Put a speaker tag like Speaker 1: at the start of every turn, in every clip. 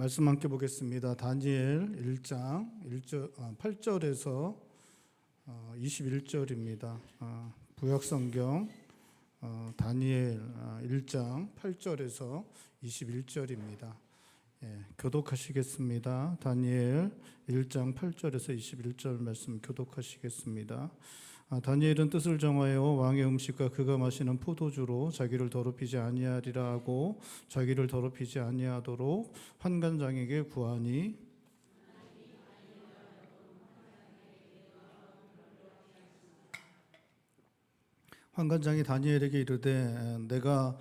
Speaker 1: 말씀 함께 보겠습니다. 다니엘 1장 8절에서 21절입니다. 구약성경 다니엘 1장 8절에서 21절입니다. 교독하시겠습니다. 다니엘 1장 8절에서 21절 말씀 교독하시겠습니다. 다니엘은 뜻을 정하여 왕의 음식과 그가 마시는 포도주로 자기를 더럽히지 아니하리라 하고 자기를 더럽히지 아니하도록 환관장에게 구하니 환관장이 다니엘에게 이르되 내가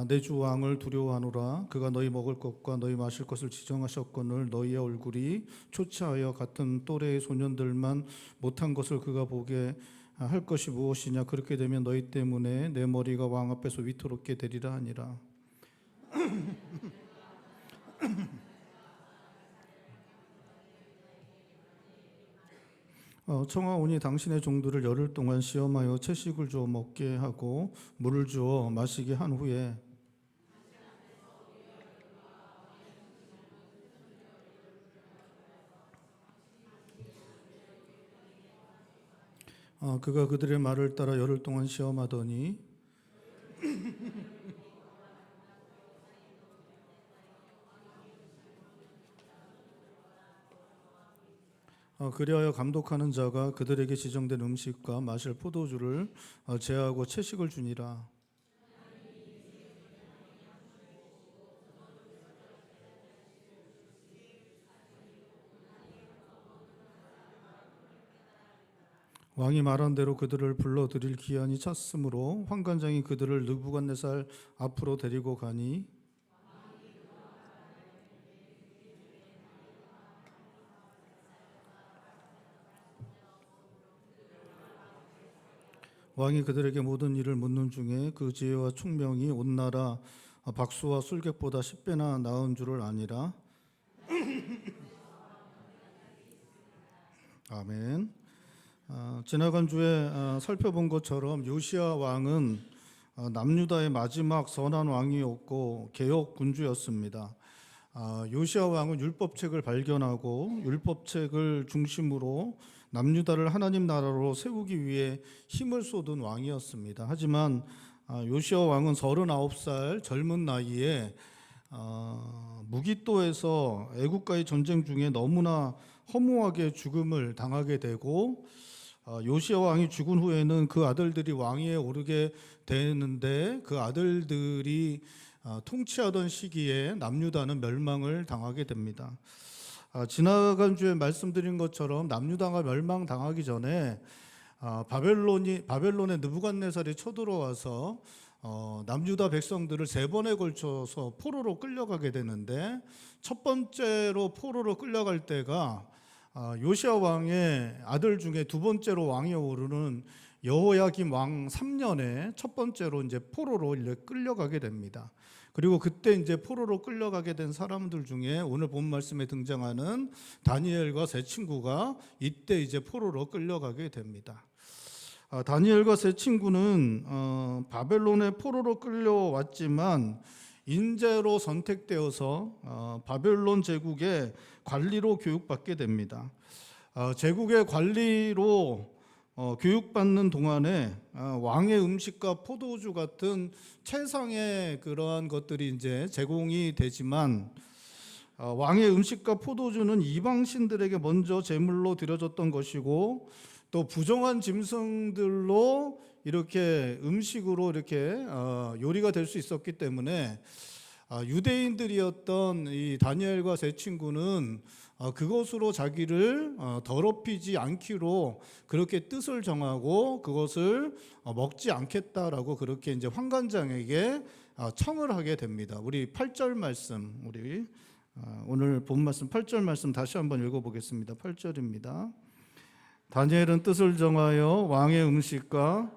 Speaker 1: 내 주 왕을 두려워하노라. 그가 너희 먹을 것과 너희 마실 것을 지정하셨거늘 너희의 얼굴이 초췌하여 같은 또래의 소년들만 못한 것을 그가 보게 할 것이 무엇이냐. 그렇게 되면 너희 때문에 내 머리가 왕 앞에서 위태롭게 되리라 하니라. 청하오니 당신의 종들을 열흘 동안 시험하여 채식을 주어 먹게 하고 물을 주어 마시게 한 후에 그가 그들의 말을 따라 열흘 동안 시험하더니 그리하여 감독하는 자가 그들에게 지정된 음식과 마실 포도주를 제하고 채식을 주니라. 왕이 말한 대로 그들을 불러들일 기한이 찼으므로 환관장이 그들을 느부갓네살 앞으로 데리고 가니 왕이 그들에게 모든 일을 묻는 중에 그 지혜와 총명이 온 나라 박수와 술객보다 10배나 나은 줄을 아니라. 아멘. 지나간 주에 살펴본 것처럼 요시야 왕은 남유다의 마지막 선한 왕이었고 개혁 군주였습니다. 요시야 왕은 율법책을 발견하고 율법책을 중심으로 남유다를 하나님 나라로 세우기 위해 힘을 쏟은 왕이었습니다. 하지만 요시야 왕은 39살 젊은 나이에 무기또에서 애국과의 전쟁 중에 너무나 허무하게 죽음을 당하게 되고 요시야 왕이 죽은 후에는 그 아들들이 왕위에 오르게 되는데 그 아들들이 통치하던 시기에 남유다는 멸망을 당하게 됩니다. 지나간 주에 말씀드린 것처럼 남유다가 멸망당하기 전에 바벨론의 느부갓네살이 쳐들어와서 남유다 백성들을 3번에 걸쳐서 포로로 끌려가게 되는데 첫 번째로 포로로 끌려갈 때가 요시야 왕의 아들 중에 두 번째로 왕위에 오르는 여호야김 왕 3년에 첫 번째로 이제 포로로 끌려가게 됩니다. 그리고 그때 이제 포로로 끌려가게 된 사람들 중에 오늘 본 말씀에 등장하는 다니엘과 세 친구가 이때 이제 포로로 끌려가게 됩니다. 다니엘과 세 친구는 바벨론의 포로로 끌려왔지만 인재로 선택되어서 바벨론 제국의 관리로 교육받게 됩니다. 제국의 관리로 교육받는 동안에 왕의 음식과 포도주 같은 최상의 그러한 것들이 이제 제공이 되지만 왕의 음식과 포도주는 이방신들에게 먼저 제물로 드려졌던 것이고 또 부정한 짐승들로 이렇게 음식으로 이렇게 요리가 될 수 있었기 때문에 유대인들이었던 이 다니엘과 세 친구는 그것으로 자기를 더럽히지 않기로 그렇게 뜻을 정하고 그것을 먹지 않겠다라고 그렇게 이제 환관장에게 청을 하게 됩니다. 우리 8절 말씀, 우리 오늘 본 말씀 8절 말씀 다시 한번 읽어보겠습니다. 8절입니다. 다니엘은 뜻을 정하여 왕의 음식과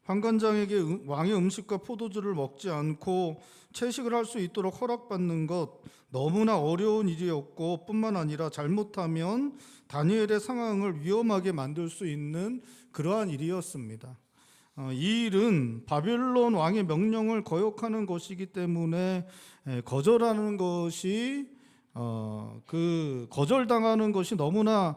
Speaker 1: 환관장에게 왕의 음식과 포도주를 먹지 않고 채식을 할 수 있도록 허락받는 것 너무나 어려운 일이었고 뿐만 아니라 잘못하면 다니엘의 상황을 위험하게 만들 수 있는 그러한 일이었습니다. 이 일은 바벨론 왕의 명령을 거역하는 것이기 때문에 거절하는 것이 그 거절당하는 것이 너무나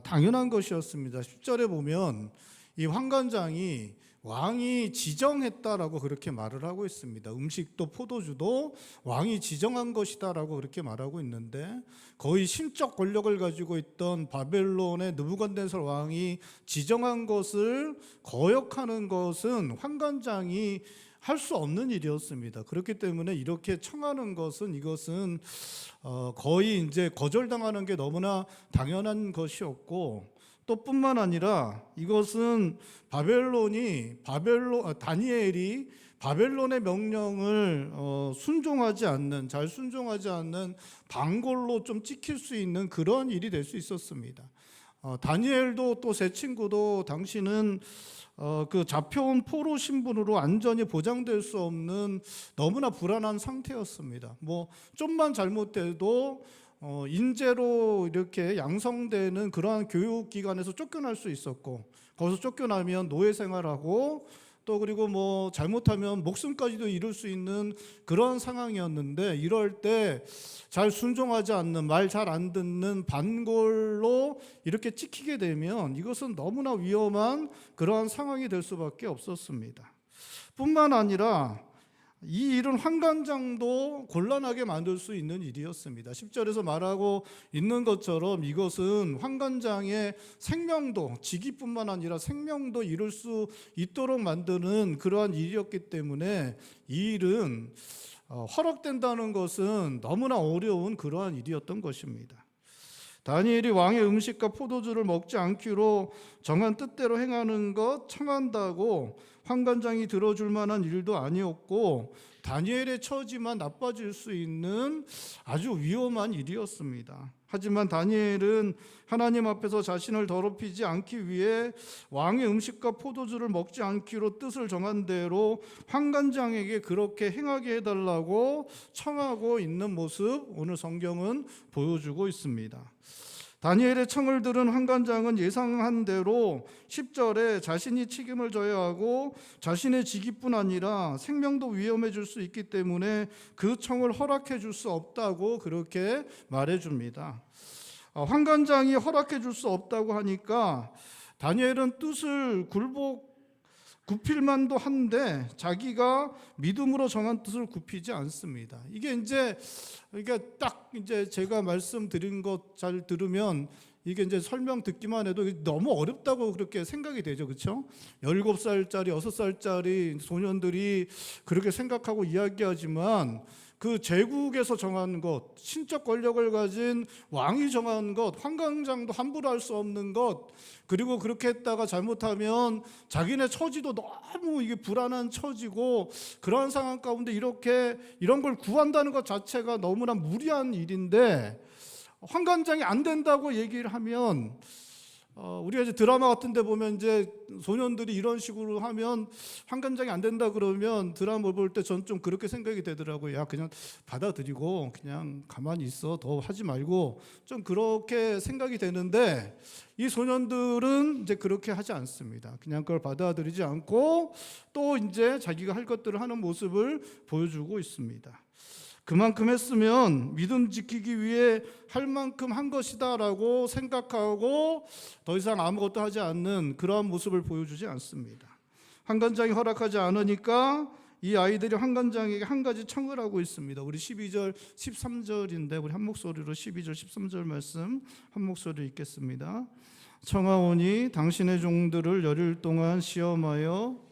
Speaker 1: 당연한 것이었습니다. 10절에 보면 이 환관장이 왕이 지정했다라고 그렇게 말을 하고 있습니다. 음식도 포도주도 왕이 지정한 것이다라고 그렇게 말하고 있는데, 거의 신적 권력을 가지고 있던 바벨론의 느부갓네살 왕이 지정한 것을 거역하는 것은 환관장이 할 수 없는 일이었습니다. 그렇기 때문에 이렇게 청하는 것은, 이것은 거의 이제 거절당하는 게 너무나 당연한 것이었고, 또 뿐만 아니라 이것은 다니엘이 바벨론의 명령을 잘 순종하지 않는 방골로 좀 찍힐 수 있는 그런 일이 될 수 있었습니다. 다니엘도 또 세 친구도 당시는 그 잡혀온 포로 신분으로 완전히 보장될 수 없는 너무나 불안한 상태였습니다. 뭐 좀만 잘못해도 인재로 이렇게 양성되는 그러한 교육기관에서 쫓겨날 수 있었고, 거기서 쫓겨나면 노예 생활하고, 또 그리고 뭐 잘못하면 목숨까지도 잃을 수 있는 그런 상황이었는데, 이럴 때 잘 순종하지 않는, 말 잘 안 듣는 반골로 이렇게 찍히게 되면 이것은 너무나 위험한 그러한 상황이 될 수밖에 없었습니다. 뿐만 아니라 이 일은 환관장도 곤란하게 만들 수 있는 일이었습니다. 10절에서 말하고 있는 것처럼 이것은 환관장의 생명도, 직위뿐만 아니라 생명도 잃을 수 있도록 만드는 그러한 일이었기 때문에 이 일은 허락된다는 것은 너무나 어려운 그러한 일이었던 것입니다. 다니엘이 왕의 음식과 포도주를 먹지 않기로 정한 뜻대로 행하는 것 청한다고 환관장이 들어줄 만한 일도 아니었고, 다니엘의 처지만 나빠질 수 있는 아주 위험한 일이었습니다. 하지만 다니엘은 하나님 앞에서 자신을 더럽히지 않기 위해 왕의 음식과 포도주를 먹지 않기로 뜻을 정한 대로 환관장에게 그렇게 행하게 해달라고 청하고 있는 모습, 오늘 성경은 보여주고 있습니다. 다니엘의 청을 들은 환관장은 예상한 대로 10절에 자신이 책임을 져야 하고 자신의 직위뿐 아니라 생명도 위험해질 수 있기 때문에 그 청을 허락해 줄 수 없다고 그렇게 말해 줍니다. 환관장이 허락해 줄 수 없다고 하니까 다니엘은 뜻을 굽힐 만도 한데 자기가 믿음으로 정한 뜻을 굽히지 않습니다. 이게 딱 제가 말씀드린 것 잘 들으면 이게 이제 설명 듣기만 해도 너무 어렵다고 그렇게 생각이 되죠. 그렇죠? 17살짜리, 6살짜리 소년들이 그렇게 생각하고 이야기하지만 그 제국에서 정한 것, 신적 권력을 가진 왕이 정한 것, 환관장도 함부로 할 수 없는 것, 그리고 그렇게 했다가 잘못하면 자기네 처지도 너무 이게 불안한 처지고, 그런 상황 가운데 이런 걸 구한다는 것 자체가 너무나 무리한 일인데, 환관장이 안 된다고 얘기를 하면, 우리가 이제 드라마 같은 데 보면 이제 소년들이 이런 식으로 하면 환관장이 안 된다 그러면 드라마 볼 때 전 좀 그렇게 생각이 되더라고요. 야, 그냥 받아들이고 그냥 가만히 있어, 더 하지 말고, 좀 그렇게 생각이 되는데, 이 소년들은 이제 그렇게 하지 않습니다. 그냥 그걸 받아들이지 않고 또 이제 자기가 할 것들을 하는 모습을 보여주고 있습니다. 그만큼 했으면 믿음 지키기 위해 할 만큼 한 것이다라고 생각하고 더 이상 아무것도 하지 않는 그러한 모습을 보여주지 않습니다. 환관장이 허락하지 않으니까 이 아이들이 환관장에게 한 가지 청을 하고 있습니다. 우리 12절, 13절인데 우리 한 목소리로 12절, 13절 말씀 한 목소리로 읽겠습니다. 청하오니 당신의 종들을 열흘 동안 시험하여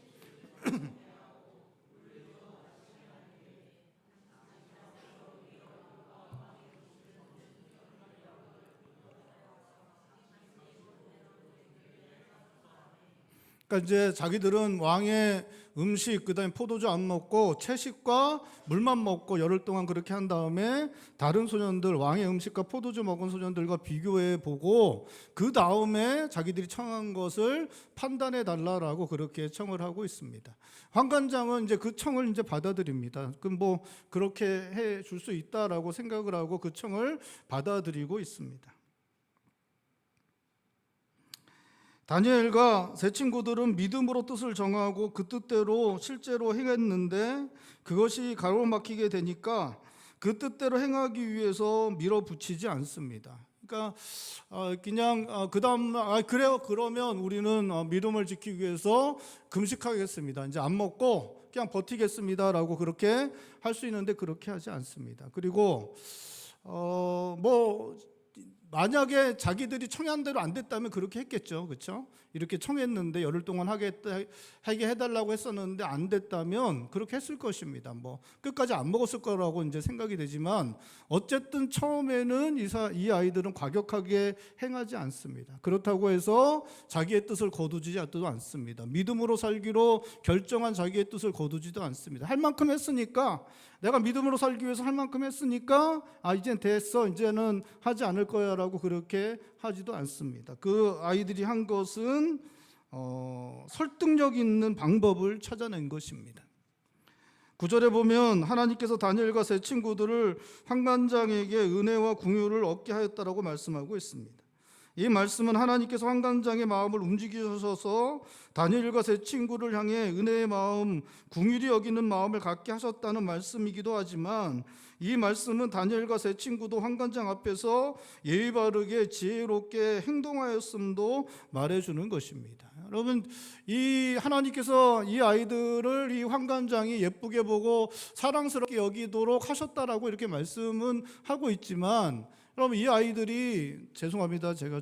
Speaker 1: 그러니까 이제 자기들은 왕의 음식, 그다음에 포도주 안 먹고 채식과 물만 먹고 열흘 동안 그렇게 한 다음에 다른 소년들, 왕의 음식과 포도주 먹은 소년들과 비교해 보고 그 다음에 자기들이 청한 것을 판단해 달라라고 그렇게 청을 하고 있습니다. 환관장은 이제 그 청을 이제 받아들입니다. 그럼 뭐 그렇게 해 줄 수 있다라고 생각을 하고 그 청을 받아들이고 있습니다.
Speaker 2: 다니엘과 세 친구들은 믿음으로 뜻을 정하고 그 뜻대로 실제로 행했는데 그것이 가로막히게 되니까 그 뜻대로 행하기 위해서 밀어붙이지 않습니다. 그러니까 그냥 그다음 그래요, 그러면 우리는 믿음을 지키기 위해서 금식하겠습니다, 이제 안 먹고 그냥 버티겠습니다라고 그렇게 할 수 있는데 그렇게 하지 않습니다. 그리고 뭐 만약에 자기들이 청한 대로 안 됐다면 그렇게 했겠죠, 그렇죠? 이렇게 청했는데 열흘 동안 하게 해달라고 했었는데 안 됐다면 그렇게 했을 것입니다. 뭐 끝까지 안 먹었을 거라고 이제 생각이 되지만 어쨌든 처음에는 이 아이들은 과격하게 행하지 않습니다. 그렇다고 해서 자기의 뜻을 거두지도 않습니다. 믿음으로 살기로 결정한 자기의 뜻을 거두지도 않습니다. 할 만큼 했으니까, 내가 믿음으로 살기 위해서 할 만큼 했으니까 이젠 됐어, 이제는 하지 않을 거야 라고 그렇게 하지도 않습니다. 그 아이들이 한 것은 설득력 있는 방법을 찾아낸 것입니다. 9절에 보면 하나님께서 다니엘과 세 친구들을 환관장에게 은혜와 궁유를 얻게 하였다라고 말씀하고 있습니다. 이 말씀은 하나님께서 환관장의 마음을 움직이셔서 다니엘과 세 친구를 향해 은혜의 마음, 궁휼히 여기는 마음을 갖게 하셨다는 말씀이기도 하지만, 이 말씀은 다니엘과 세 친구도 환관장 앞에서 예의 바르게 지혜롭게 행동하였음도 말해주는 것입니다. 여러분, 이 하나님께서 이 아이들을 이 환관장이 예쁘게 보고 사랑스럽게 여기도록 하셨다라고 이렇게 말씀은 하고 있지만, 여러분, 이 아이들이, 죄송합니다, 제가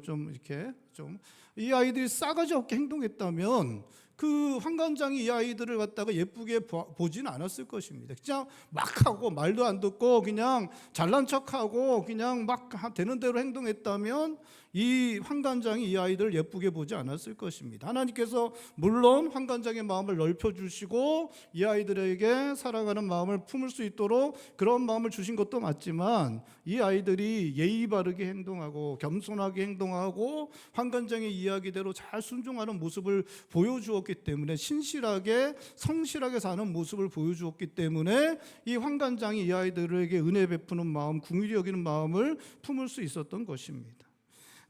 Speaker 2: 이 아이들이 싸가지 없게 행동했다면 그 환관장이 이 아이들을 갖다가 예쁘게 보진 않았을 것입니다. 그냥 막 하고 말도 안 듣고 그냥 잘난 척하고 그냥 막 되는 대로 행동했다면 이 환관장이 이 아이들을 예쁘게 보지 않았을 것입니다. 하나님께서 물론 환관장의 마음을 넓혀주시고 이 아이들에게 사랑하는 마음을 품을 수 있도록 그런 마음을 주신 것도 맞지만, 이 아이들이 예의 바르게 행동하고 겸손하게 행동하고 환관장의 이야기대로 잘 순종하는 모습을 보여주었기 때문에, 신실하게 성실하게 사는 모습을 보여주었기 때문에 이 환관장이 이 아이들에게 은혜 베푸는 마음, 궁휼히 여기는 마음을 품을 수 있었던 것입니다.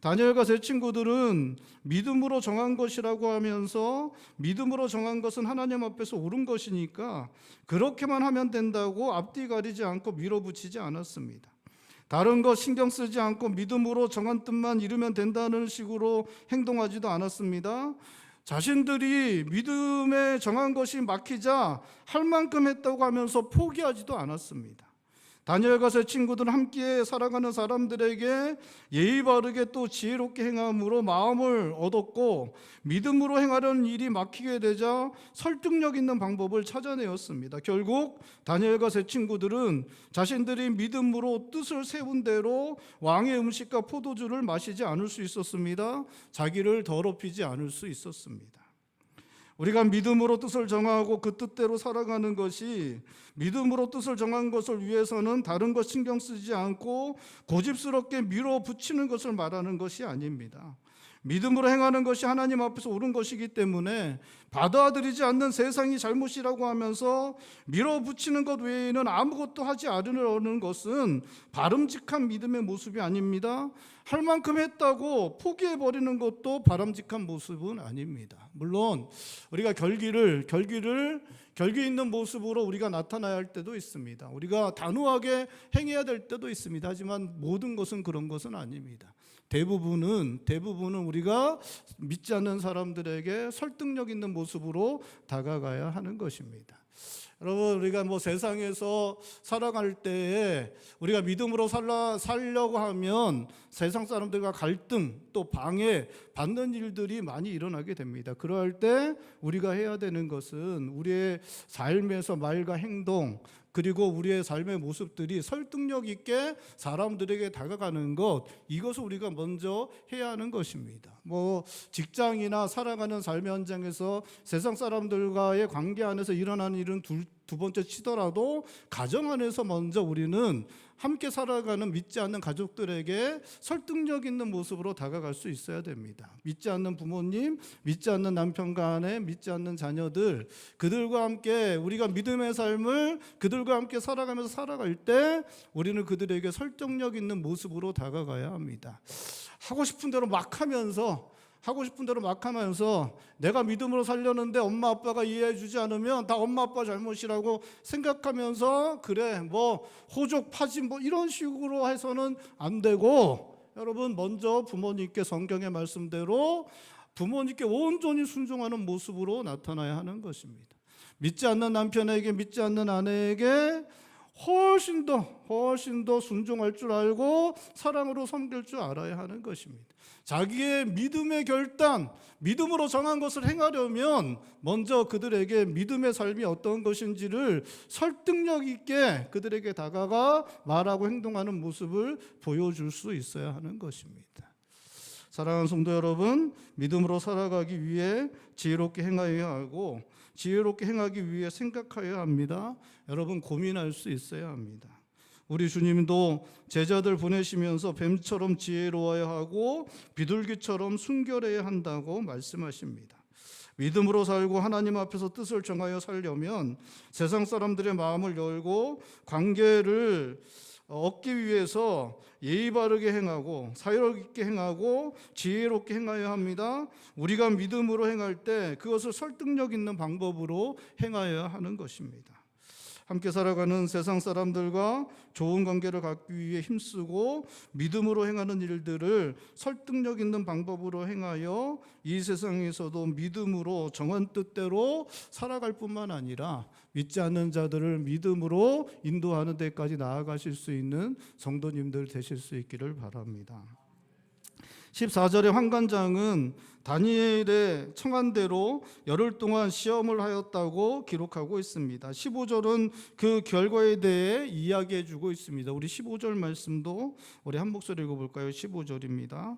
Speaker 2: 다니엘과 세 친구들은 믿음으로 정한 것이라고 하면서, 믿음으로 정한 것은 하나님 앞에서 옳은 것이니까 그렇게만 하면 된다고 앞뒤 가리지 않고 밀어붙이지 않았습니다. 다른 것 신경 쓰지 않고 믿음으로 정한 뜻만 이루면 된다는 식으로 행동하지도 않았습니다. 자신들이 믿음에 정한 것이 막히자 할 만큼 했다고 하면서 포기하지도 않았습니다. 다니엘과 세 친구들은 함께 살아가는 사람들에게 예의 바르게 또 지혜롭게 행함으로 마음을 얻었고, 믿음으로 행하려는 일이 막히게 되자 설득력 있는 방법을 찾아내었습니다. 결국 다니엘과 세 친구들은 자신들이 믿음으로 뜻을 세운 대로 왕의 음식과 포도주를 마시지 않을 수 있었습니다. 자기를 더럽히지 않을 수 있었습니다. 우리가 믿음으로 뜻을 정하고 그 뜻대로 살아가는 것이, 믿음으로 뜻을 정한 것을 위해서는 다른 것 신경 쓰지 않고 고집스럽게 밀어붙이는 것을 말하는 것이 아닙니다. 믿음으로 행하는 것이 하나님 앞에서 옳은 것이기 때문에 받아들이지 않는 세상이 잘못이라고 하면서 밀어붙이는 것 외에는 아무것도 하지 않으려는 것은 바람직한 믿음의 모습이 아닙니다. 할 만큼 했다고 포기해버리는 것도 바람직한 모습은 아닙니다. 물론 우리가 결기 있는 모습으로 우리가 나타나야 할 때도 있습니다. 우리가 단호하게 행해야 될 때도 있습니다. 하지만 모든 것은 그런 것은 아닙니다. 대부분은 우리가 믿지 않는 사람들에게 설득력 있는 모습으로 다가가야 하는 것입니다. 여러분, 우리가 세상에서 살아갈 때에 우리가 믿음으로 살려고 하면 세상 사람들과 갈등 또 방해 받는 일들이 많이 일어나게 됩니다. 그럴 때 우리가 해야 되는 것은 우리의 삶에서 말과 행동, 그리고 우리의 삶의 모습들이 설득력 있게 사람들에게 다가가는 것, 이것을 우리가 먼저 해야 하는 것입니다. 직장이나 살아가는 삶의 현장에서 세상 사람들과의 관계 안에서 일어나는 일은 두 번째 치더라도 가정 안에서 먼저 우리는 함께 살아가는 믿지 않는 가족들에게 설득력 있는 모습으로 다가갈 수 있어야 됩니다. 믿지 않는 부모님, 믿지 않는 남편과 아내, 믿지 않는 자녀들, 그들과 함께 우리가 믿음의 삶을 그들과 함께 살아가면서 살아갈 때 우리는 그들에게 설득력 있는 모습으로 다가가야 합니다. 하고 싶은 대로 막 하면서
Speaker 1: 하고 싶은 대로 막 하면서 내가 믿음으로 살려는데 엄마 아빠가 이해해 주지 않으면 다 엄마 아빠 잘못이라고 생각하면서 그래 뭐 호족 파진 뭐 이런 식으로 해서는 안 되고, 여러분 먼저 부모님께 성경의 말씀대로 부모님께 온전히 순종하는 모습으로 나타나야 하는 것입니다. 믿지 않는 남편에게, 믿지 않는 아내에게 훨씬 더 순종할 줄 알고 사랑으로 섬길 줄 알아야 하는 것입니다. 자기의 믿음의 결단, 믿음으로 정한 것을 행하려면 먼저 그들에게 믿음의 삶이 어떤 것인지를 설득력 있게 그들에게 다가가 말하고 행동하는 모습을 보여줄 수 있어야 하는 것입니다. 사랑하는 성도 여러분, 믿음으로 살아가기 위해 지혜롭게 행하여야 하고 지혜롭게 행하기 위해 생각하여야 합니다. 여러분 고민할 수 있어야 합니다. 우리 주님도 제자들 보내시면서 뱀처럼 지혜로워야 하고 비둘기처럼 순결해야 한다고 말씀하십니다. 믿음으로 살고 하나님 앞에서 뜻을 정하여 살려면 세상 사람들의 마음을 열고 관계를 얻기 위해서 예의 바르게 행하고 사유롭게 행하고 지혜롭게 행하여야 합니다. 우리가 믿음으로 행할 때 그것을 설득력 있는 방법으로 행하여야 하는 것입니다. 함께 살아가는 세상 사람들과 좋은 관계를 갖기 위해 힘쓰고 믿음으로 행하는 일들을 설득력 있는 방법으로 행하여 이 세상에서도 믿음으로 정한 뜻대로 살아갈 뿐만 아니라 믿지 않는 자들을 믿음으로 인도하는 데까지 나아가실 수 있는 성도님들 되실 수 있기를 바랍니다. 14절의 환관장은 다니엘의 청한대로 열흘 동안 시험을 하였다고 기록하고 있습니다. 15절은 그 결과에 대해 이야기해 주고 있습니다. 우리 15절 말씀도 우리 한 목소리 읽어볼까요? 15절입니다.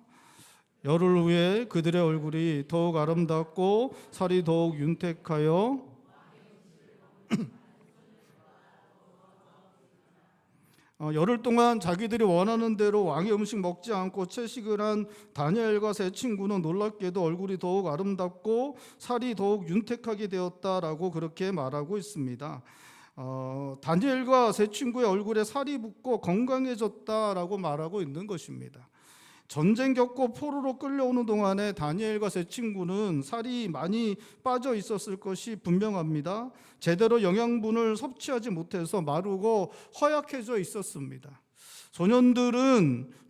Speaker 1: 열흘 후에 그들의 얼굴이 더욱 아름답고 살이 더욱 윤택하여 열흘 동안 자기들이 원하는 대로 왕의 음식 먹지 않고 채식을 한 다니엘과 세 친구는 놀랍게도 얼굴이 더욱 아름답고 살이 더욱 윤택하게 되었다라고 그렇게 말하고 있습니다. 다니엘과 세 친구의 얼굴에 살이 붙고 건강해졌다라고 말하고 있는 것입니다. 전쟁 겪고 포로로 끌려오는 동안에 다니엘과 세 친구는 살이 많이 빠져 있었을 것이 분명합니다. 제대로 영양분을 섭취하지 못해서 마르고 허약해져 있었습니다.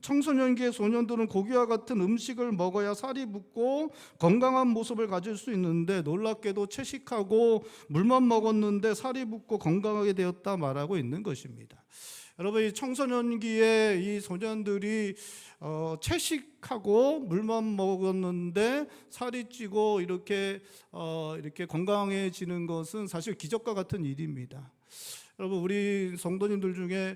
Speaker 1: 청소년기의 소년들은 고기와 같은 음식을 먹어야 살이 붙고 건강한 모습을 가질 수 있는데 놀랍게도 채식하고 물만 먹었는데 살이 붙고 건강하게 되었다 말하고 있는 것입니다. 여러분, 이 청소년기에 이 소년들이 채식하고 물만 먹었는데 살이 찌고 이렇게 건강해지는 것은 사실 기적과 같은 일입니다. 여러분, 우리 성도님들 중에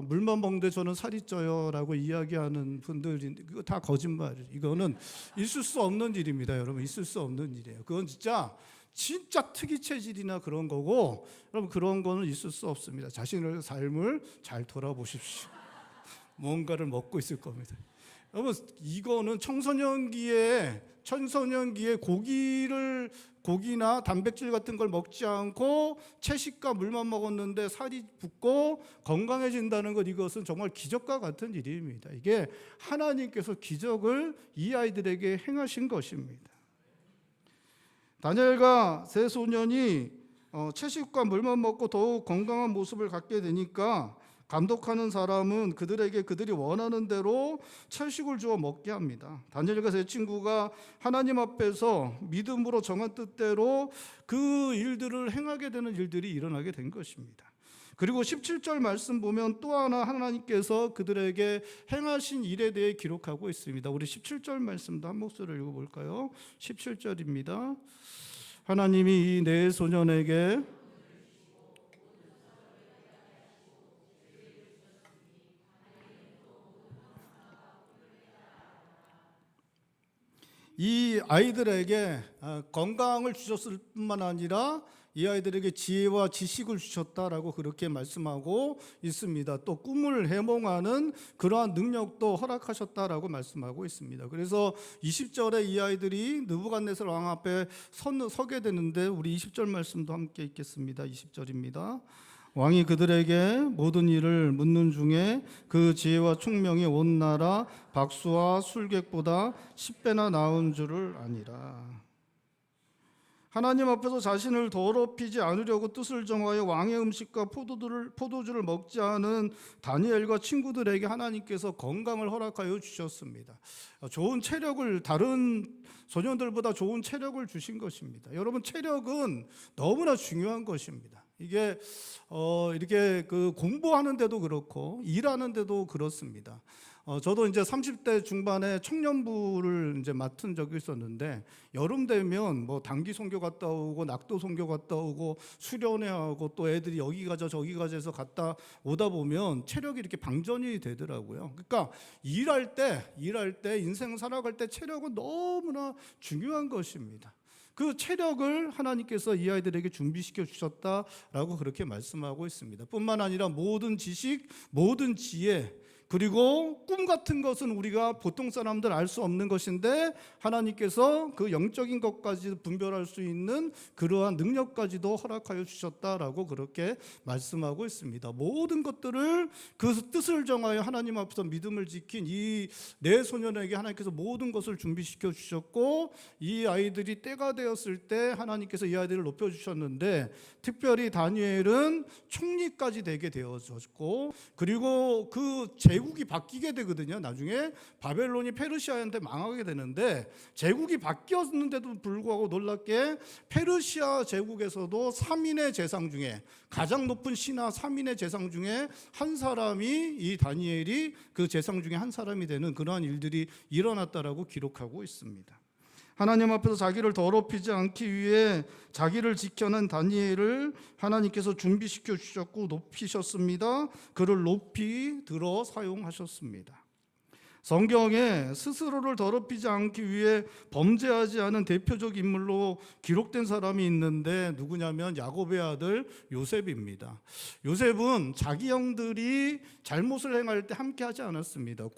Speaker 1: 물만 먹는데 저는 살이 쪄요라고 이야기하는 분들이 이거 다 거짓말이에요. 이거는 있을 수 없는 일입니다. 여러분, 있을 수 없는 일이에요. 그건 진짜 특이 체질이나 그런 거고, 여러분 그런 거는 있을 수 없습니다. 자신의 삶을 잘 돌아보십시오. 뭔가를 먹고 있을 겁니다. 여러분, 이거는 청소년기에 고기나 단백질 같은 걸 먹지 않고 채식과 물만 먹었는데 살이 붙고 건강해진다는 것, 이것은 정말 기적과 같은 일입니다. 이게 하나님께서 기적을 이 아이들에게 행하신 것입니다. 다니엘과 세 소년이 채식과 물만 먹고 더욱 건강한 모습을 갖게 되니까 감독하는 사람은 그들에게 그들이 원하는 대로 채식을 주어 먹게 합니다. 다니엘과 세 친구가 하나님 앞에서 믿음으로 정한 뜻대로 그 일들을 행하게 되는 일들이 일어나게 된 것입니다. 그리고 17절 말씀 보면 또 하나 하나님께서 그들에게 행하신 일에 대해 기록하고 있습니다. 우리 17절 말씀도 한 목소리로 읽어볼까요? 17절입니다. 하나님이 이 네 소년에게 이 아이들에게 건강을 주셨을 뿐만 아니라 이 아이들에게 지혜와 지식을 주셨다라고 그렇게 말씀하고 있습니다. 또 꿈을 해몽하는 그러한 능력도 허락하셨다라고 말씀하고 있습니다. 그래서 20절에 이 아이들이 느부갓네살 왕 앞에 서게 되는데 우리 20절 말씀도 함께 읽겠습니다. 20절입니다.
Speaker 2: 왕이 그들에게 모든 일을 묻는 중에 그 지혜와 총명이 온 나라 박수와 술객보다 10배나 나은 줄을 아니라. 하나님 앞에서 자신을 더럽히지 않으려고 뜻을 정하여 왕의 음식과 포도주를 먹지 않은 다니엘과 친구들에게 하나님께서 건강을 허락하여 주셨습니다. 좋은 체력을, 다른 소년들보다 좋은 체력을 주신 것입니다. 여러분, 체력은 너무나 중요한 것입니다. 이게 이렇게 그 공부하는데도 그렇고 일하는데도 그렇습니다. 저도 이제 30대 중반에 청년부를 이제 맡은 적이 있었는데, 여름 되면 뭐 단기 선교 갔다 오고 낙도 선교 갔다 오고 수련회 하고 또 애들이 여기 가자 저기 가자 해서 갔다 오다 보면 체력이 이렇게 방전이 되더라고요. 그러니까 일할 때 인생 살아갈 때 체력은 너무나 중요한 것입니다. 그 체력을 하나님께서 이 아이들에게 준비시켜 주셨다라고 그렇게 말씀하고 있습니다. 뿐만 아니라 모든 지식, 모든 지혜, 그리고 꿈 같은 것은 우리가 보통 사람들 알 수 없는 것인데 하나님께서 그 영적인 것까지 분별할 수 있는 그러한 능력까지도 허락하여 주셨다라고 그렇게 말씀하고 있습니다. 모든 것들을 그 뜻을 정하여 하나님 앞에서 믿음을 지킨 이 네 소년에게 하나님께서 모든 것을 준비시켜 주셨고, 이 아이들이 때가 되었을 때 하나님께서 이 아이들을 높여 주셨는데, 특별히 다니엘은 총리까지 되게 되어졌고, 그리고 그 제국이 바뀌게 되거든요. 나중에 바벨론이 페르시아한테 망하게 되는데, 제국이 바뀌었는데도 불구하고 놀랍게 페르시아 제국에서도 3인의 재상 중에, 가장 높은 신하 3인의 재상 중에 한 사람이, 이 다니엘이 그 재상 중에 한 사람이 되는 그러한 일들이 일어났다라고 기록하고 있습니다. 하나님 앞에서 자기를 더럽히지 않기 위해 자기를 지켜낸 다니엘을 하나님께서 준비시켜 주셨고 높이셨습니다. 그를 높이 들어 사용하셨습니다. 성경에 스스로를 더럽히지 않기 위해 범죄하지 않은 대표적 인물로 기록된 사람이 있는데 누구냐면 야곱의 아들 요셉입니다. 요셉은 자기 형들이 잘못을 행할 때 함께 하지 않았습니다.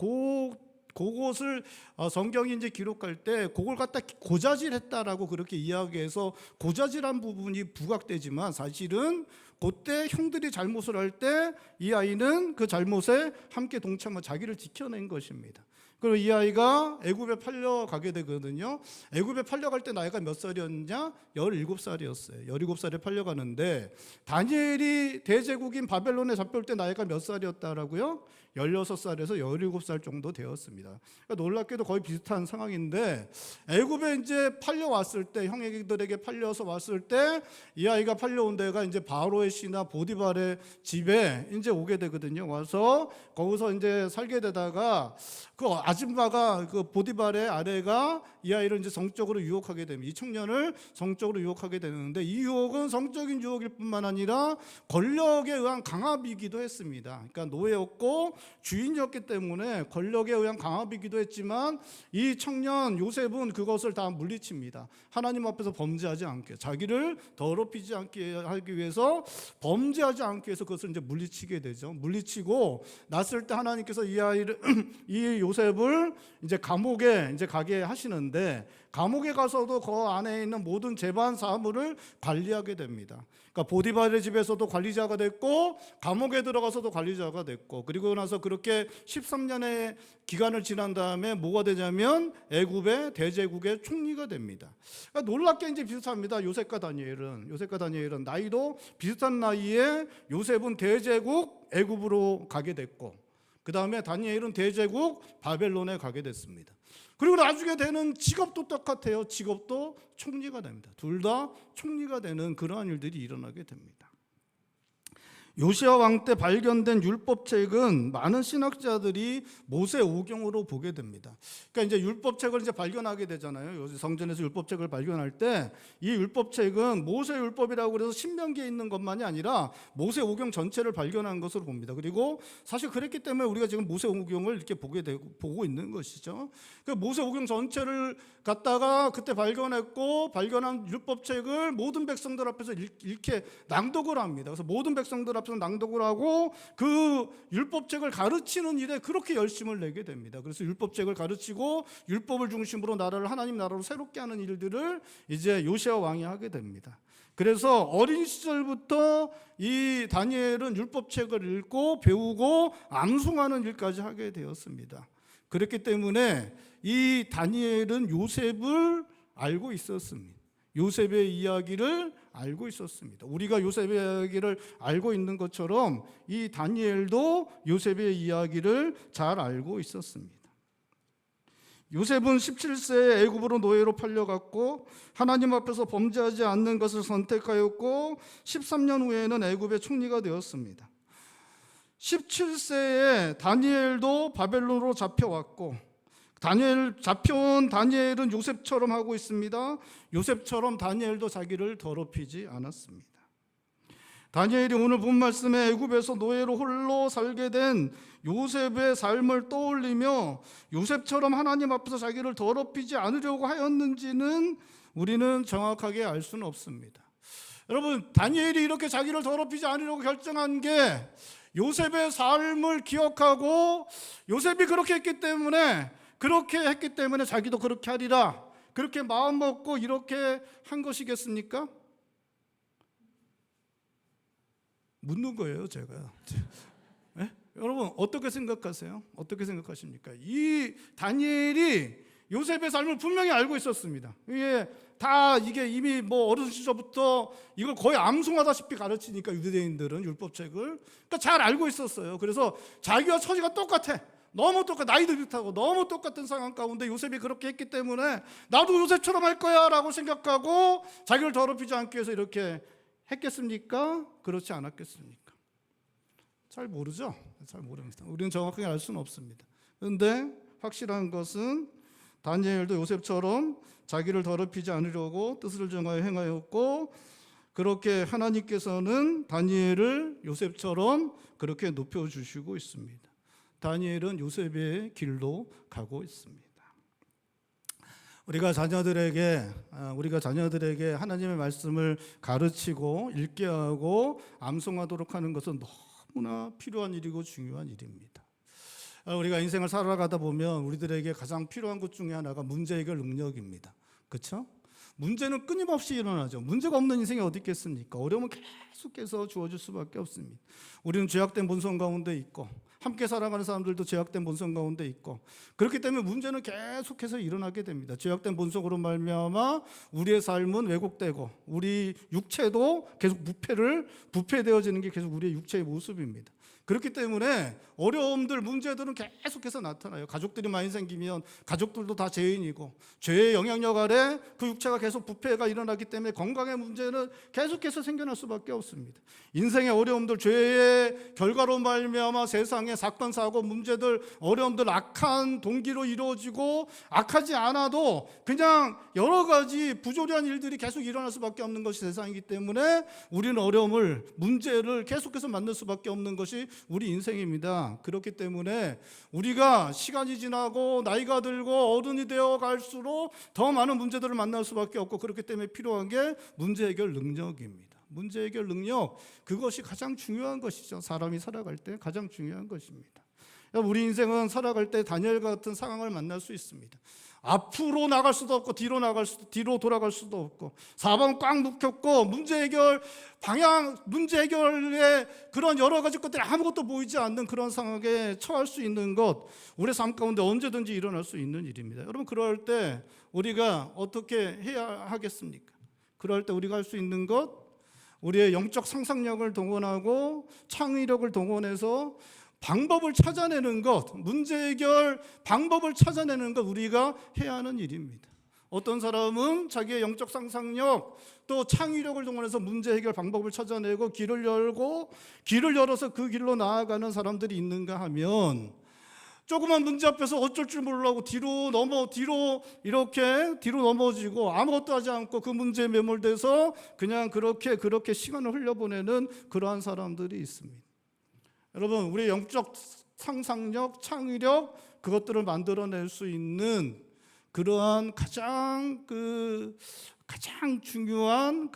Speaker 2: 그것을 성경이 이제 기록할 때 그걸 갖다 고자질했다라고 그렇게 이야기해서 고자질한 부분이 부각되지만, 사실은 그때 형들이 잘못을 할 때 이 아이는 그 잘못에 함께 동참하여 자기를 지켜낸 것입니다. 그리고 이 아이가 애굽에 팔려가게 되거든요. 애굽에 팔려갈 때 나이가 몇 살이었냐? 17살이었어요. 17살에 팔려가는데, 다니엘이 대제국인 바벨론에 잡혀올 때 나이가 몇 살이었다라고요? 16살에서 17살 정도 되었습니다. 그러니까 놀랍게도 거의 비슷한 상황인데, 애굽에 이제 팔려왔을 때, 형들에게 팔려서 왔을 때, 이 아이가 팔려온 데가 이제 바로의 씨나 보디발의 집에 이제 오게 되거든요. 와서 거기서 이제 살게 되다가 그 아줌마가, 그 보디발의 아내가 이 아이를 이제 성적으로 유혹하게 됩니다. 이 청년을 성적으로 유혹하게 되는데, 이 유혹은 성적인 유혹일 뿐만 아니라 권력에 의한 강압이기도 했습니다. 그러니까 노예였고 주인이었기 때문에 권력에 의한 강압이기도 했지만, 이 청년 요셉은 그것을 다 물리칩니다. 하나님 앞에서 범죄하지 않게, 자기를 더럽히지 않게 하기 위해서, 범죄하지 않기 위해서 그것을 이제 물리치게 되죠. 물리치고 났을 때 하나님께서 이 아이를 이 요셉을 이제 감옥에 이제 가게 하시는데, 감옥에 가서도 그 안에 있는 모든 재반 사물을 관리하게 됩니다. 그러니까 보디발의 집에서도 관리자가 됐고, 감옥에 들어가서도 관리자가 됐고, 그리고 나서 그렇게 13년의 기간을 지난 다음에 뭐가 되냐면 애굽의 대제국의 총리가 됩니다. 그러니까 놀랍게 이제 비슷합니다. 요셉과 다니엘은 나이도 비슷한 나이에, 요셉은 대제국 애굽으로 가게 됐고, 그 다음에 다니엘은 대제국 바벨론에 가게 됐습니다. 그리고 나중에 되는 직업도 똑같아요. 직업도 총리가 됩니다. 둘 다 총리가 되는 그러한 일들이 일어나게 됩니다. 요시야 왕 때 발견된 율법책은 많은 신학자들이 모세 오경으로 보게 됩니다. 그러니까 이제 율법책을 이제 발견하게 되잖아요. 요새 성전에서 율법책을 발견할 때 이 율법책은 모세 율법이라고 그래서 신명기에 있는 것만이 아니라 모세 오경 전체를 발견한 것으로 봅니다. 그리고 사실 그랬기 때문에 우리가 지금 모세 오경을 이렇게 보고 있는 것이죠. 그 모세 오경 전체를 갖다가 그때 발견한 율법책을 모든 백성들 앞에서 이렇게 낭독을 합니다. 그래서 모든 백성들 앞에서 낭독을 하고 그 율법책을 가르치는 일에 그렇게 열심을 내게 됩니다. 그래서 율법책을 가르치고 율법을 중심으로 나라를 하나님 나라로 새롭게 하는 일들을 이제 요시야 왕이 하게 됩니다. 그래서 어린 시절부터 이 다니엘은 율법책을 읽고 배우고 암송하는 일까지 하게 되었습니다. 그렇기 때문에 이 다니엘은 요셉을 알고 있었습니다. 요셉의 이야기를 알고 있었습니다. 우리가 요셉의 이야기를 알고 있는 것처럼 이 다니엘도 요셉의 이야기를 잘 알고 있었습니다. 요셉은 17세에 애굽으로 노예로 팔려갔고 하나님 앞에서 범죄하지 않는 것을 선택하였고 13년 후에는 애굽의 총리가 되었습니다. 17세에 다니엘도 바벨론으로 잡혀왔고 잡혀온 다니엘은 요셉처럼 하고 있습니다. 요셉처럼 다니엘도 자기를 더럽히지 않았습니다. 다니엘이 오늘 본 말씀에 애굽에서 노예로 홀로 살게 된 요셉의 삶을 떠올리며 요셉처럼 하나님 앞에서 자기를 더럽히지 않으려고 하였는지는 우리는 정확하게 알 수는 없습니다. 여러분, 다니엘이 이렇게 자기를 더럽히지 않으려고 결정한 게 요셉의 삶을 기억하고 요셉이 그렇게 했기 때문에 자기도 그렇게 하리라, 그렇게 마음 먹고 이렇게 한 것이겠습니까? 묻는 거예요, 제가. 네? 여러분 어떻게 생각하세요? 어떻게 생각하십니까? 이 다니엘이 요셉의 삶을 분명히 알고 있었습니다. 이게 이미 어린 시절부터 이걸 거의 암송하다시피 가르치니까 유대인들은 율법책을 그러니까 잘 알고 있었어요. 그래서 자기와 처지가 똑같아. 너무 똑같아. 나이도 비슷하고 너무 똑같은 상황 가운데 요셉이 그렇게 했기 때문에 나도 요셉처럼 할 거야 라고 생각하고 자기를 더럽히지 않기 위해서 이렇게 했겠습니까? 그렇지 않았겠습니까? 잘 모르죠. 잘 모릅니다. 우리는 정확하게 알 수는 없습니다. 그런데 확실한 것은 다니엘도 요셉처럼 자기를 더럽히지 않으려고 뜻을 정하여 행하였고 그렇게 하나님께서는 다니엘을 요셉처럼 그렇게 높여주시고 있습니다. 다니엘은 요셉의 길로 가고 있습니다. 우리가 자녀들에게 하나님의 말씀을 가르치고 읽게 하고 암송하도록 하는 것은 너무나 필요한 일이고 중요한 일입니다. 우리가 인생을 살아가다 보면 우리들에게 가장 필요한 것 중에 하나가 문제 해결 능력입니다. 그렇죠? 문제는 끊임없이 일어나죠. 문제가 없는 인생이 어디 있겠습니까? 어려움은 계속해서 주어질 수밖에 없습니다. 우리는 죄악된 본성 가운데 있고 함께 살아가는 사람들도 죄악된 본성 가운데 있고 그렇기 때문에 문제는 계속해서 일어나게 됩니다. 죄악된 본성으로 말미암아 우리의 삶은 왜곡되고 우리 육체도 계속 부패되어지는 게 계속 우리의 육체의 모습입니다. 그렇기 때문에 어려움들, 문제들은 계속해서 나타나요. 가족들이 많이 생기면 가족들도 다 죄인이고 죄의 영향력 아래 그 육체가 계속 부패가 일어나기 때문에 건강의 문제는 계속해서 생겨날 수밖에 없습니다. 인생의 어려움들, 죄의 결과로 말미암아 세상의 사건, 사고, 문제들, 어려움들 악한 동기로 이루어지고 악하지 않아도 그냥 여러 가지 부조리한 일들이 계속 일어날 수밖에 없는 것이 세상이기 때문에 우리는 어려움을, 문제를 계속해서 만날 수밖에 없는 것이 우리 인생입니다. 그렇기 때문에 우리가 시간이 지나고 나이가 들고 어른이 되어 갈수록 더 많은 문제들을 만날 수밖에 없고 그렇기 때문에 필요한 게 문제 해결 능력입니다. 문제 해결 능력, 그것이 가장 중요한 것이죠. 사람이 살아갈 때 가장 중요한 것입니다. 우리 인생은 살아갈 때 다니엘 같은 상황을 만날 수 있습니다. 앞으로 나갈 수도 없고 뒤로 돌아갈 수도 없고 사방은 꽉 묶였고 문제 해결의 그런 여러 가지 것들이 아무것도 보이지 않는 그런 상황에 처할 수 있는 것, 우리 삶 가운데 언제든지 일어날 수 있는 일입니다. 여러분, 그럴 때 우리가 어떻게 해야 하겠습니까? 그럴 때 우리가 할 수 있는 것, 우리의 영적 상상력을 동원하고 창의력을 동원해서 방법을 찾아내는 것, 문제 해결 방법을 찾아내는 것, 우리가 해야 하는 일입니다. 어떤 사람은 자기의 영적 상상력 또 창의력을 동원해서 문제 해결 방법을 찾아내고 길을 열어서 그 길로 나아가는 사람들이 있는가 하면 조그만 문제 앞에서 어쩔 줄 모르고 뒤로 넘어지고 아무것도 하지 않고 그 문제에 매몰돼서 그냥 그렇게 시간을 흘려보내는 그러한 사람들이 있습니다. 여러분, 우리의 영적 상상력, 창의력, 그것들을 만들어낼 수 있는
Speaker 1: 그러한 가장 중요한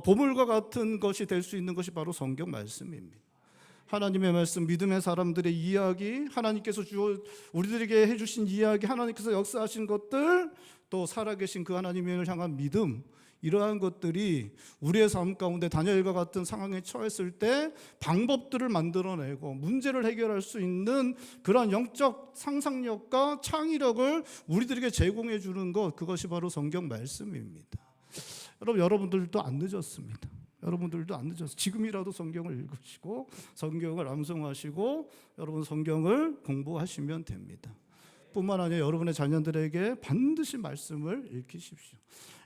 Speaker 1: 보물과 같은 것이 될 수 있는 것이 바로 성경 말씀입니다. 하나님의 말씀, 믿음의 사람들의 이야기, 하나님께서 우리들에게 해주신 이야기, 하나님께서 역사하신 것들, 또 살아계신 그 하나님을 향한 믿음, 이러한 것들이 우리의 삶 가운데 다니엘과 같은 상황에 처했을 때 방법들을 만들어내고 문제를 해결할 수 있는 그러한 영적 상상력과 창의력을 우리들에게 제공해 주는 것, 그것이 바로 성경 말씀입니다. 여러분들도 안 늦었습니다. 여러분들도 안 늦었어요. 지금이라도 성경을 읽으시고 성경을 암송하시고 여러분 성경을 공부하시면 됩니다. 뿐만 아니라 여러분의 자녀들에게 반드시 말씀을 읽히십시오.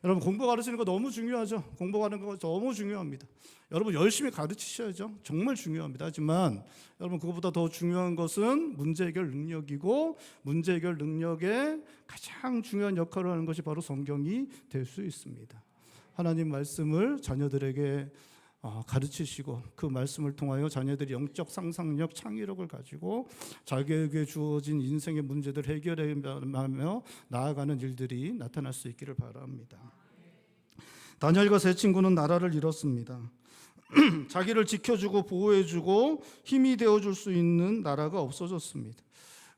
Speaker 1: 여러분 공부 가르치는 거 너무 중요하죠. 공부하는 거 너무 중요합니다. 여러분 열심히 가르치셔야죠. 정말 중요합니다. 하지만 여러분 그것보다 더 중요한 것은 문제 해결 능력이고, 문제 해결 능력에 가장 중요한 역할을 하는 것이 바로 성경이 될 수 있습니다. 하나님 말씀을 자녀들에게 가르치시고 그 말씀을 통하여 자녀들이 영적 상상력, 창의력을 가지고 자기에게 주어진 인생의 문제들을 해결하며 나아가는 일들이 나타날 수 있기를 바랍니다. 다니엘과 세 친구는 나라를 잃었습니다. 자기를 지켜주고 보호해주고 힘이 되어줄 수 있는 나라가 없어졌습니다.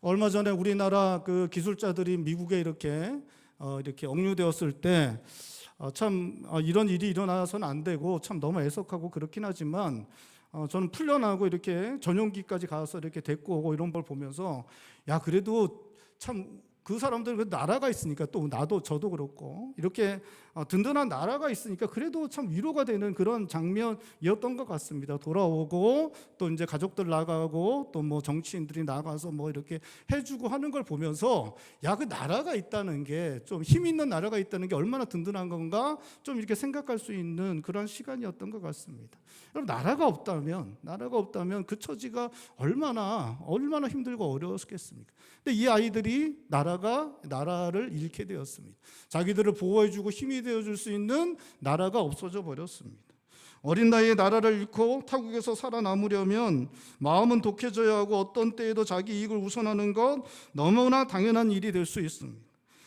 Speaker 1: 얼마 전에 우리나라 기술자들이 미국에 이렇게 억류되었을 때 이런 일이 일어나서는 안 되고 참 너무 애석하고 그렇긴 하지만 저는 풀려나고 이렇게 전용기까지 가서 이렇게 데리고 오고 이런 걸 보면서 그래도 참 그 사람들 나라가 있으니까, 또 저도 그렇고 이렇게 든든한 나라가 있으니까 그래도 참 위로가 되는 그런 장면이었던 것 같습니다. 돌아오고 또 이제 가족들 나가고 또 뭐 정치인들이 나가서 뭐 이렇게 해주고 하는 걸 보면서 그 나라가 있다는 게, 좀 힘 있는 나라가 있다는 게 얼마나 든든한 건가 좀 이렇게 생각할 수 있는 그런 시간이었던 것 같습니다. 여러분 나라가 없다면 그 처지가 얼마나 힘들고 어려웠겠습니까? 근데 이 아이들이 나라를 잃게 되었습니다. 자기들을 보호해주고 힘이 되어줄 수 있는 나라가 없어져 버렸습니다. 어린 나이에 나라를 잃고 타국에서 살아남으려면 마음은 독해져야 하고 어떤 때에도 자기 이익을 우선하는 것 너무나 당연한 일이 될 수 있습니다.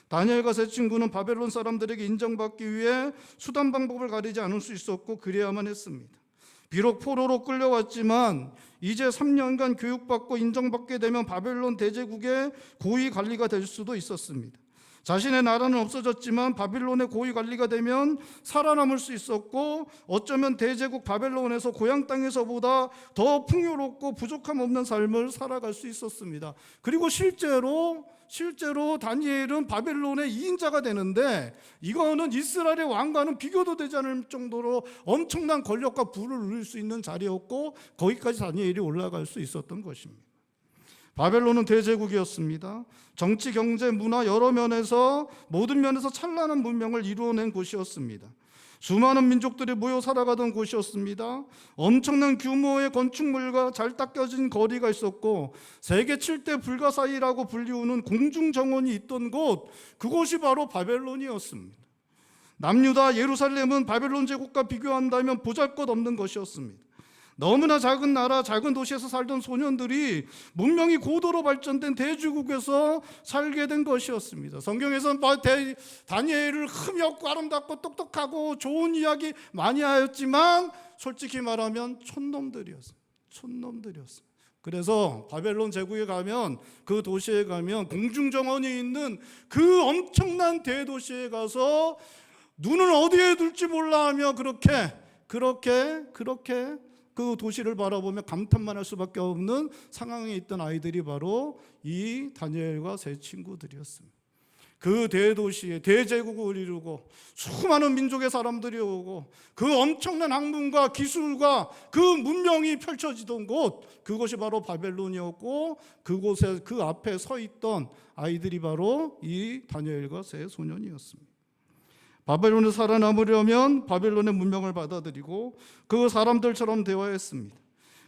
Speaker 1: 다니엘과 세 친구는 바벨론 사람들에게 인정받기 위해 수단 방법을 가리지 않을 수 있었고 그래야만 했습니다. 비록 포로로 끌려왔지만 이제 3년간 교육받고 인정받게 되면 바벨론 대제국의 고위 관리가 될 수도 있었습니다. 자신의 나라는 없어졌지만 바빌론의 고위 관리가 되면 살아남을 수 있었고, 어쩌면 대제국 바벨론에서 고향 땅에서보다 더 풍요롭고 부족함 없는 삶을 살아갈 수 있었습니다. 그리고 실제로 다니엘은 바벨론의 2인자가 되는데, 이거는 이스라엘의 왕과는 비교도 되지 않을 정도로 엄청난 권력과 부를 누릴 수 있는 자리였고, 거기까지 다니엘이 올라갈 수 있었던 것입니다. 바벨론은 대제국이었습니다. 정치, 경제, 문화 여러 면에서, 모든 면에서 찬란한 문명을 이루어낸 곳이었습니다. 수많은 민족들이 모여 살아가던 곳이었습니다. 엄청난 규모의 건축물과 잘 닦여진 거리가 있었고, 세계 7대 불가사의라고 불리우는 공중정원이 있던 곳, 그곳이 바로 바벨론이었습니다. 남유다 예루살렘은 바벨론 제국과 비교한다면 보잘것없는 것이었습니다. 너무나 작은 나라, 작은 도시에서 살던 소년들이 문명이 고도로 발전된 대주국에서 살게 된 것이었습니다. 성경에서는 다니엘을 흠이없고 아름답고 똑똑하고 좋은 이야기 많이 하였지만 솔직히 말하면 촌놈들이었습니다. 그래서 바벨론 제국에 가면, 그 도시에 가면, 공중정원이 있는 그 엄청난 대도시에 가서 눈을 어디에 둘지 몰라 하며 그렇게 그 도시를 바라보며 감탄만 할 수밖에 없는 상황에 있던 아이들이 바로 이 다니엘과 세 친구들이었습니다. 그 대도시에 대제국을 이루고 수많은 민족의 사람들이 오고 그 엄청난 학문과 기술과 그 문명이 펼쳐지던 곳, 그것이 바로 바벨론이었고, 그곳에 그 앞에 서 있던 아이들이 바로 이 다니엘과 세 소년이었습니다. 바벨론에 살아남으려면 바벨론의 문명을 받아들이고 그 사람들처럼 되어야 했습니다.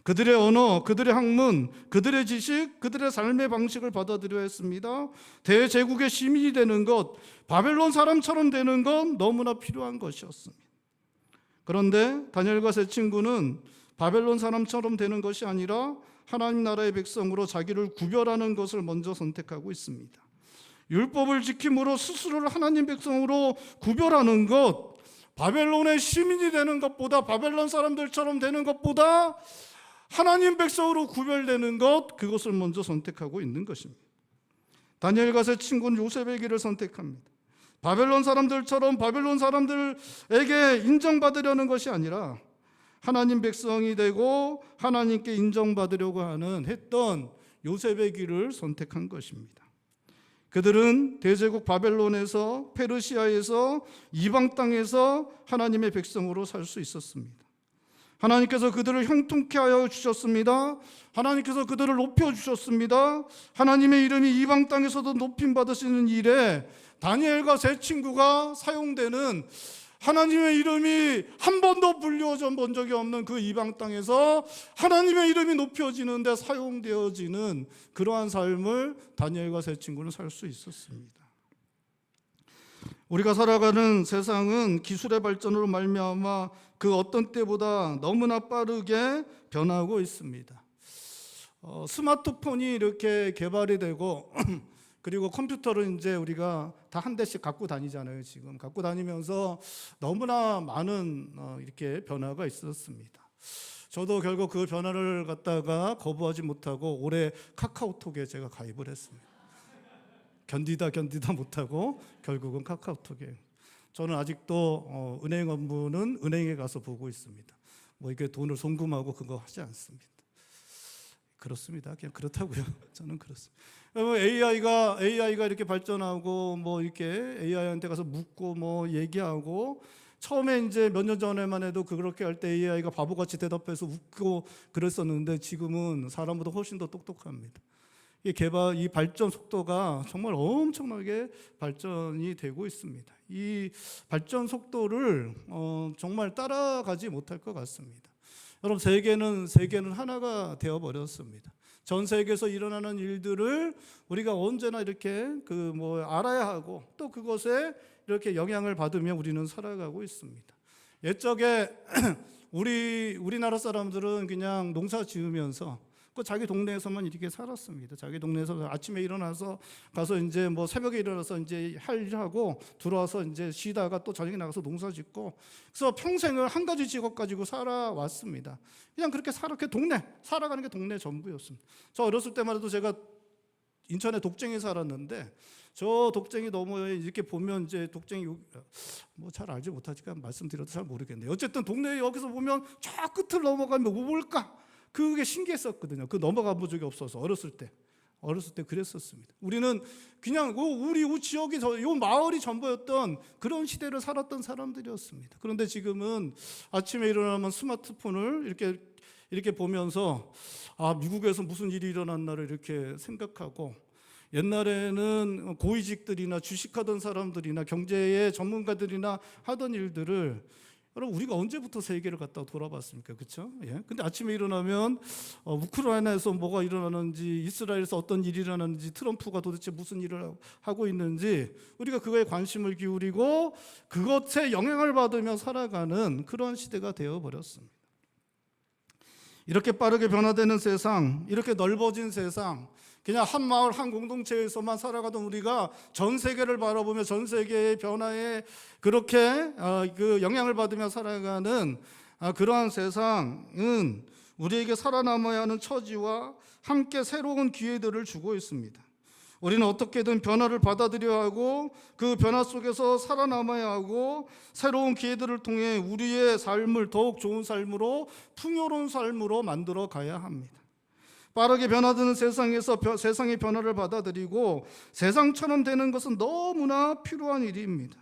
Speaker 1: 그들의 언어, 그들의 학문, 그들의 지식, 그들의 삶의 방식을 받아들여야 했습니다. 대제국의 시민이 되는 것, 바벨론 사람처럼 되는 건 너무나 필요한 것이었습니다. 그런데 다니엘과 세 친구는 바벨론 사람처럼 되는 것이 아니라 하나님 나라의 백성으로 자기를 구별하는 것을 먼저 선택하고 있습니다.
Speaker 2: 율법을 지킴으로 스스로를 하나님 백성으로 구별하는 것, 바벨론의 시민이 되는 것보다, 바벨론 사람들처럼 되는 것보다 하나님 백성으로 구별되는 것, 그것을 먼저 선택하고 있는 것입니다. 다니엘과 세 친구는 요셉의 길을 선택합니다. 바벨론 사람들처럼 바벨론 사람들에게 인정받으려는 것이 아니라 하나님 백성이 되고 하나님께 인정받으려고 했던 요셉의 길을 선택한 것입니다. 그들은 대제국 바벨론에서, 페르시아에서, 이방 땅에서 하나님의 백성으로 살 수 있었습니다. 하나님께서 그들을 형통케 하여 주셨습니다. 하나님께서 그들을 높여주셨습니다. 하나님의 이름이 이방 땅에서도 높임받으시는 일에 다니엘과 세 친구가 사용되는, 하나님의 이름이 한 번도 불려져 본 적이 없는 그 이방 땅에서 하나님의 이름이 높여지는데 사용되어지는 그러한 삶을 다니엘과 세 친구는 살 수 있었습니다. 우리가 살아가는 세상은 기술의 발전으로 말미암아 그 어떤 때보다 너무나 빠르게 변하고 있습니다. 스마트폰이 이렇게 개발이 되고 그리고 컴퓨터를 이제 우리가 다 한 대씩 갖고 다니잖아요. 지금 갖고 다니면서 너무나 많은 이렇게 변화가 있었습니다. 저도 결국 그 변화를 갖다가 거부하지 못하고 올해 카카오톡에 제가 가입을 했습니다. 견디다 못하고 결국은 카카오톡에. 저는 아직도 은행 업무는 은행에 가서 보고 있습니다. 뭐 이게 돈을 송금하고 그거 하지 않습니다. 그렇습니다. 그냥 그렇다고요. 저는 그렇습니다. AI가 이렇게 발전하고 뭐 이렇게 AI한테 가서 묻고 뭐 얘기하고, 처음에 이제 몇 년 전에만 해도 그렇게 할 때 AI가 바보같이 대답해서 웃고 그랬었는데 지금은 사람보다 훨씬 더 똑똑합니다. 이 발전 속도가 정말 엄청나게 발전이 되고 있습니다. 이 발전 속도를 정말 따라가지 못할 것 같습니다. 여러분, 세계는 하나가 되어 버렸습니다. 전 세계에서 일어나는 일들을 우리가 언제나 이렇게 알아야 하고 또 그것에 이렇게 영향을 받으며 우리는 살아가고 있습니다. 옛적에 우리나라 사람들은 그냥 농사 지으면서 자기 동네에서만 이렇게 살았습니다. 자기 동네에서 아침에 일어나서 가서 이제 뭐 새벽에 일어나서 이제 할 일하고 들어와서 이제 쉬다가 또 저녁에 나가서 농사 짓고, 그래서 평생을 한 가지 직업 가지고 살아왔습니다. 그냥 그렇게 살아가는 게 동네 전부였습니다. 저 어렸을 때만 해도 제가 인천에 독쟁이 살았는데, 저 독쟁이 너머에 이렇게 보면 이제 독쟁이 뭐 잘 알지 못하니까 말씀드려도 잘 모르겠네요. 어쨌든 동네 여기서 보면 저 끝을 넘어가면 뭐 뭘까? 그게 신기했었거든요. 그 넘어가 본 적이 없어서 어렸을 때 그랬었습니다. 우리는 그냥 우리 지역이 요 마을이 전부였던 그런 시대를 살았던 사람들이었습니다. 그런데 지금은 아침에 일어나면 스마트폰을 이렇게 보면서 미국에서 무슨 일이 일어났나를 이렇게 생각하고, 옛날에는 고위직들이나 주식하던 사람들이나 경제의 전문가들이나 하던 일들을, 여러분, 우리가 언제부터 세계를 갖다 돌아봤습니까? 그렇죠? 예. 근데 아침에 일어나면 우크라이나에서 뭐가 일어나는지, 이스라엘에서 어떤 일이 일어나는지, 트럼프가 도대체 무슨 일을 하고 있는지 우리가 그거에 관심을 기울이고 그것에 영향을 받으며 살아가는 그런 시대가 되어버렸습니다. 이렇게 빠르게 변화되는 세상, 이렇게 넓어진 세상, 그냥 한 마을 한 공동체에서만 살아가던 우리가 전 세계를 바라보며 전 세계의 변화에 그렇게 그 영향을 받으며 살아가는 그러한 세상은 우리에게 살아남아야 하는 처지와 함께 새로운 기회들을 주고 있습니다. 우리는 어떻게든 변화를 받아들여야 하고 그 변화 속에서 살아남아야 하고 새로운 기회들을 통해 우리의 삶을 더욱 좋은 삶으로, 풍요로운 삶으로 만들어 가야 합니다. 빠르게 변화되는 세상에서 세상의 변화를 받아들이고 세상처럼 되는 것은 너무나 필요한 일입니다.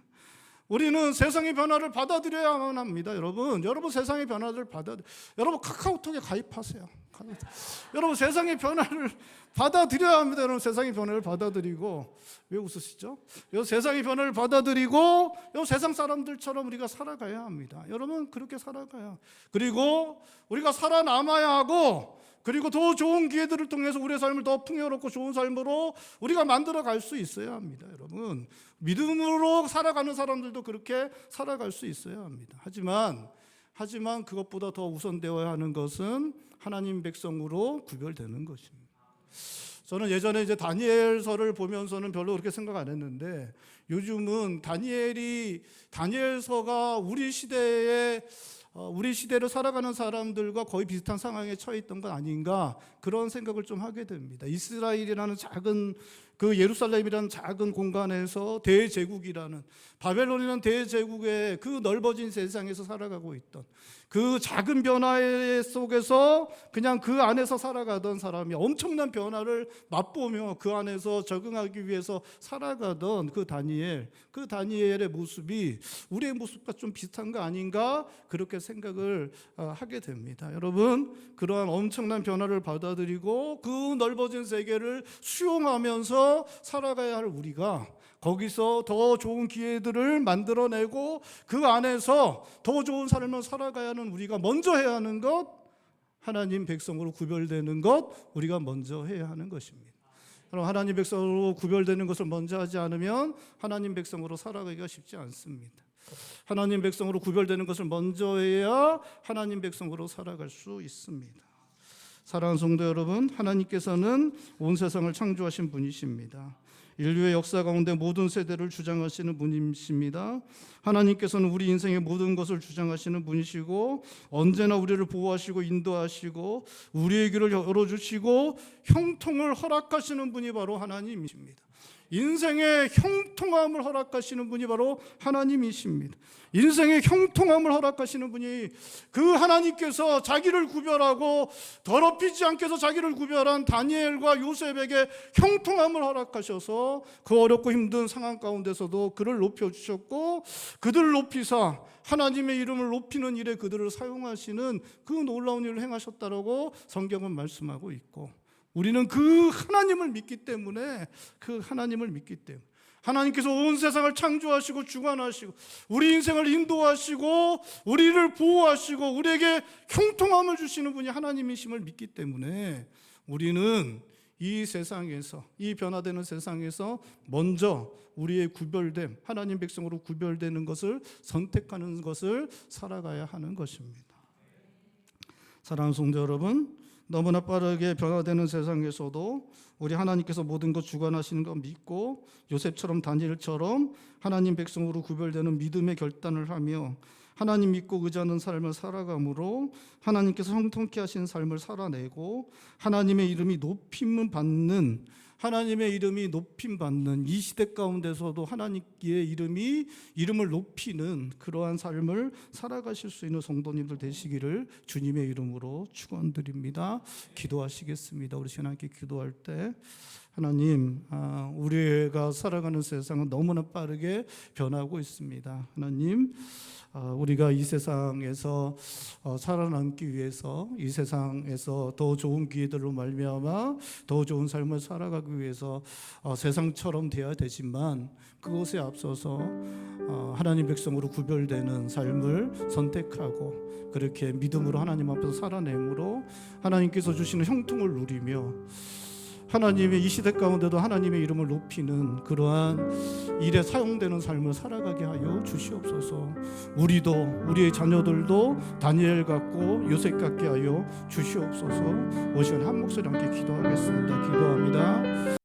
Speaker 2: 우리는 세상의 변화를 받아들여야만 합니다. 여러분 세상의 변화를 여러분 카카오톡에 가입하세요. 여러분 세상의 변화를 받아들여야 합니다. 여러분 세상의 변화를 받아들이고, 왜 웃으시죠? 세상의 변화를 받아들이고 세상 사람들처럼 우리가 살아가야 합니다. 여러분 그렇게 살아가야, 그리고 우리가 살아남아야 하고, 그리고 더 좋은 기회들을 통해서 우리의 삶을 더 풍요롭고 좋은 삶으로 우리가 만들어 갈 수 있어야 합니다. 여러분 믿음으로 살아가는 사람들도 그렇게 살아갈 수 있어야 합니다. 하지만 그것보다 더 우선되어야 하는 것은 하나님 백성으로 구별되는 것입니다.
Speaker 1: 저는 예전에 이제 다니엘서를 보면서는 별로 그렇게 생각 안 했는데 요즘은 다니엘서가 우리 시대를 살아가는 사람들과 거의 비슷한 상황에 처해 있던 건 아닌가 그런 생각을 좀 하게 됩니다. 이스라엘이라는 그 예루살렘이라는 작은 공간에서 대제국이라는 바벨론이라는 대제국의 그 넓어진 세상에서 살아가고 있던 그 작은 변화 속에서 그냥 그 안에서 살아가던 사람이 엄청난 변화를 맛보며 그 안에서 적응하기 위해서 살아가던 그 다니엘의 모습이 우리의 모습과 좀 비슷한 거 아닌가 그렇게 생각을 하게 됩니다. 여러분, 그러한 엄청난 변화를 받아들이고 그 넓어진 세계를 수용하면서 살아가야 할 우리가 거기서 더 좋은 기회들을 만들어내고 그 안에서 더 좋은 삶을 살아가야 하는 우리가 먼저 해야 하는 것, 하나님 백성으로 구별되는 것, 우리가 먼저 해야 하는 것입니다. 그럼 하나님 백성으로 구별되는 것을 먼저 하지 않으면 하나님 백성으로 살아가기가 쉽지 않습니다. 하나님 백성으로 구별되는 것을 먼저 해야 하나님 백성으로 살아갈 수 있습니다. 사랑하는 성도 여러분, 하나님께서는 온 세상을 창조하신 분이십니다. 인류의 역사 가운데 모든 세대를 주장하시는 분이십니다. 하나님께서는 우리 인생의 모든 것을 주장하시는 분이시고 언제나 우리를 보호하시고 인도하시고 우리의 길을 열어주시고 형통을 허락하시는 분이 바로 하나님이십니다. 인생의 형통함을 허락하시는 분이 바로 하나님이십니다. 인생의 형통함을 허락하시는 분이 그 하나님께서 자기를 구별하고 더럽히지 않게 해서 자기를 구별한 다니엘과 요셉에게 형통함을 허락하셔서 그 어렵고 힘든 상황 가운데서도 그를 높여주셨고 그들을 높이사 하나님의 이름을 높이는 일에 그들을 사용하시는 그 놀라운 일을 행하셨다라고 성경은 말씀하고 있고 우리는 그 하나님을 믿기 때문에 하나님께서 온 세상을 창조하시고 주관하시고 우리 인생을 인도하시고 우리를 보호하시고 우리에게 형통함을 주시는 분이 하나님이심을 믿기 때문에 우리는 이 세상에서 이 변화되는 세상에서 먼저 우리의 구별됨 하나님 백성으로 구별되는 것을 선택하는 것을 살아가야 하는 것입니다. 사랑하는 성도 여러분, 너무나 빠르게 변화되는 세상에서도 우리 하나님께서 모든 것 주관하시는 것 믿고 요셉처럼 다니엘처럼 하나님 백성으로 구별되는 믿음의 결단을 하며 하나님 믿고 의지하는 삶을 살아감으로 하나님께서 형통케 하신 삶을 살아내고 하나님의 이름이 높임 받는 이 시대 가운데서도 하나님의 이름을 높이는 그러한 삶을 살아가실 수 있는 성도님들 되시기를 주님의 이름으로 축원드립니다. 기도하시겠습니다. 우리 하나님께 기도할 때 하나님, 우리가 살아가는 세상은 너무나 빠르게 변하고 있습니다. 하나님, 우리가 이 세상에서 살아남기 위해서 이 세상에서 더 좋은 기회들로 말미암아 더 좋은 삶을 살아가기 위해서 세상처럼 되어야 되지만 그것에 앞서서 하나님 백성으로 구별되는 삶을 선택하고 그렇게 믿음으로 하나님 앞에서 살아내므로 하나님께서 주시는 형통을 누리며 하나님의 이 시대 가운데도 하나님의 이름을 높이는 그러한 일에 사용되는 삶을 살아가게 하여 주시옵소서. 우리의 자녀들도 다니엘 같고 요셉 같게 하여 주시옵소서. 오시는 한 목소리 함께 기도하겠습니다. 기도합니다.